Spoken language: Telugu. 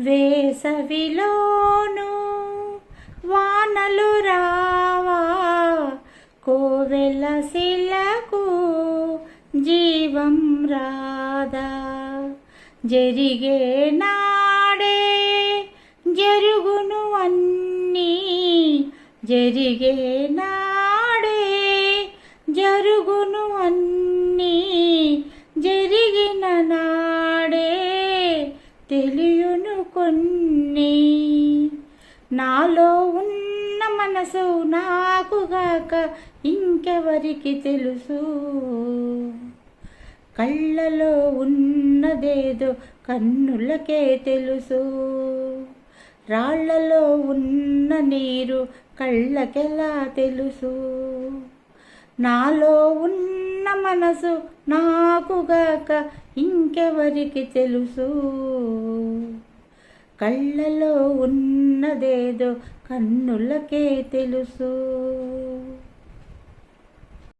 వేసవిలోను వానలు రావా, కోవెల శిలకు జీవం రాదా. జరిగే నాడే జరుగును అన్నీ, జరిగే నాడే జరుగును అన్నీ, జరిగిన నాడే తెలియును కొన్ని. నాలో ఉన్న మనసు నాకుగాక ఇంకెవరికి తెలుసు, కళ్ళలో ఉన్నదేదో కన్నులకే తెలుసు. రాళ్లలో ఉన్న నీరు కళ్ళకెలా తెలుసు, నాలో ఉన్న మనసు నాకుగాక ఇంకెవరికి తెలుసు, కళ్ళలో ఉన్నదేదో కన్నులకే తెలుసు.